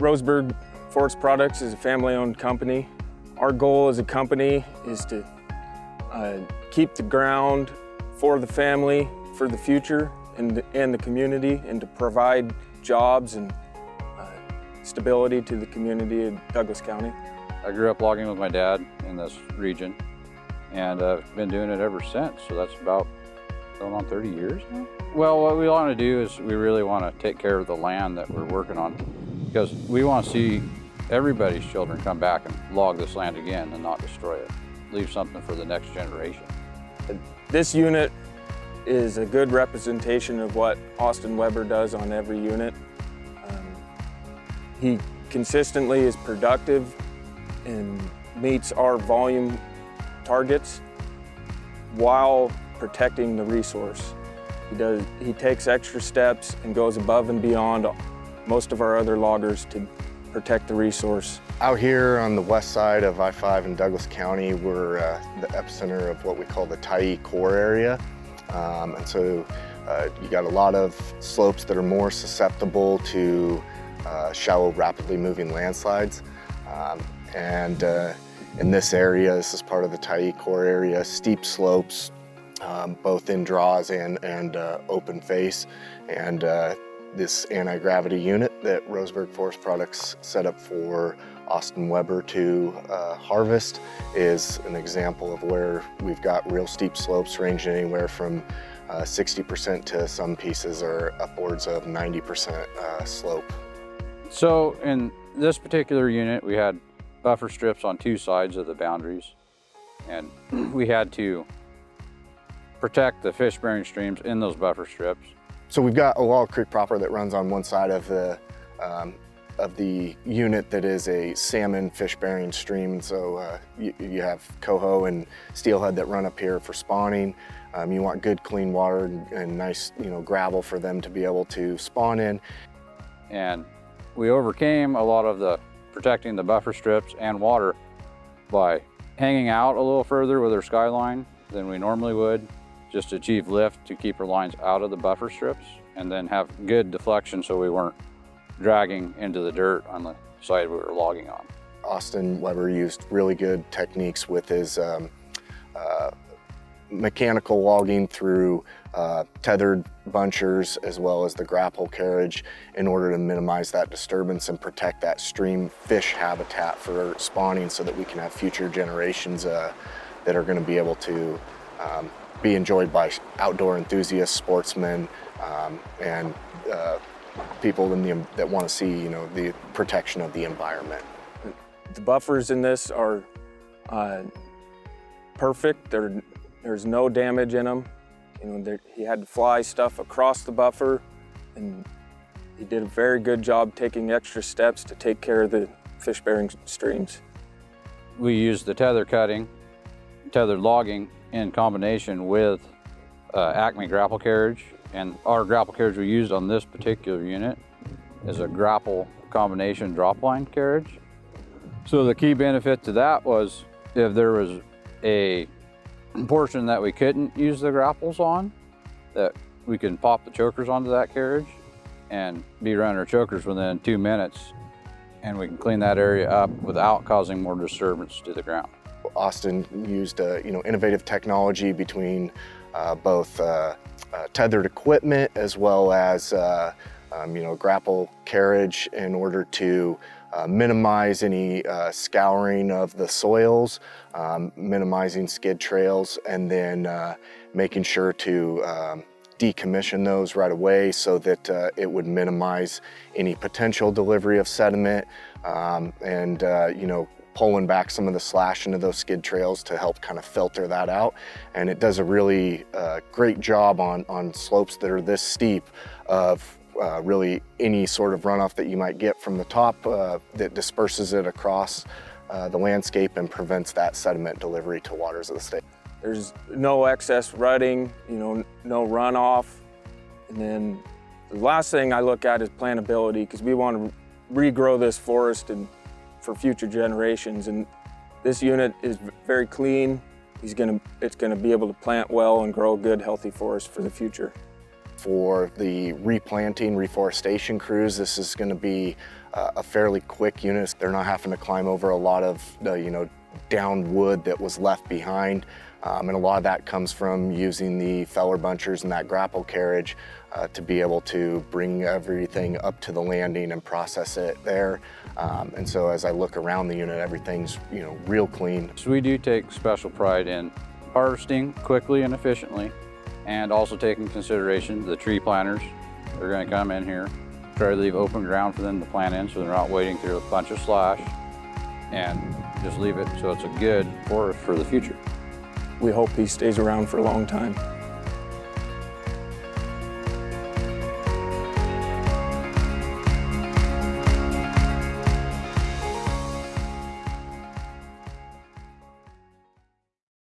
Roseburg Forest Products is a family-owned company. Our goal as a company is to keep the ground for the family, for the future, and the community, and to provide jobs and stability to the community of Douglas County. I grew up logging with my dad in this region, and I've been doing it ever since, so that's about going on 30 years now. Well, what we want to do is we really want to take care of the land that we're working on, because we want to see everybody's children come back and log this land again and not destroy it. Leave something for the next generation. This unit is a good representation of what Austin Weber does on every unit. He consistently is productive and meets our volume targets while protecting the resource. He takes extra steps and goes above and beyond most of our other loggers to protect the resource. Out here on the west side of I-5 in Douglas County, we're the epicenter of what we call the Tyee core area. And so you got a lot of slopes that are more susceptible to shallow, rapidly moving landslides. In this area, this is part of the Tyee core area, steep slopes, both in draws and open face. And this anti-gravity unit that Roseburg Forest Products set up for Austin Weber to harvest is an example of where we've got real steep slopes ranging anywhere from 60% to some pieces are upwards of 90% slope. So in this particular unit, we had buffer strips on two sides of the boundaries, and we had to protect the fish-bearing streams in those buffer strips. So we've got a log creek proper that runs on one side of the unit that is a salmon fish-bearing stream. So you have coho and steelhead that run up here for spawning. You want good clean water and nice gravel for them to be able to spawn in. And we overcame a lot of the protecting the buffer strips and water by hanging out a little further with our skyline than we normally would, just to achieve lift to keep our lines out of the buffer strips, and then have good deflection so we weren't dragging into the dirt on the side we were logging on. Austin Weber used really good techniques with his mechanical logging through tethered bunchers as well as the grapple carriage in order to minimize that disturbance and protect that stream fish habitat for spawning so that we can have future generations that are going to be able to be enjoyed by outdoor enthusiasts, sportsmen, and people that want to see the protection of the environment. The buffers in this are perfect. There's no damage in them. He had to fly stuff across the buffer, and he did a very good job taking extra steps to take care of the fish-bearing streams. We used the tethered logging in combination with Acme grapple carriage, and our grapple carriage we used on this particular unit is a grapple combination drop line carriage. So the key benefit to that was if there was a portion that we couldn't use the grapples on, that we can pop the chokers onto that carriage and be running our chokers within 2 minutes, and we can clean that area up without causing more disturbance to the ground. Austin used innovative technology between both tethered equipment as well as grapple carriage in order to minimize any scouring of the soils, minimizing skid trails, and then making sure to decommission those right away so that it would minimize any potential delivery of sediment, and pulling back some of the slash into those skid trails to help kind of filter that out. And it does a really great job on slopes that are this steep of really any sort of runoff that you might get from the top that disperses it across the landscape and prevents that sediment delivery to waters of the state. There's no excess rutting, no runoff. And then the last thing I look at is plantability, because we want to regrow this forest for future generations. And this unit is very clean. It's gonna be able to plant well and grow a good, healthy forest for the future. For the replanting, reforestation crews, this is going to be a fairly quick unit. They're not having to climb over a lot of downed wood that was left behind. And a lot of that comes from using the feller bunchers and that grapple carriage to be able to bring everything up to the landing and process it there. And so as I look around the unit, everything's real clean. So we do take special pride in harvesting quickly and efficiently, and also taking consideration the tree planters. They're going to come in here, try to leave open ground for them to plant in so they're not waiting through a bunch of slash, and just leave it so it's a good forest for the future. We hope he stays around for a long time.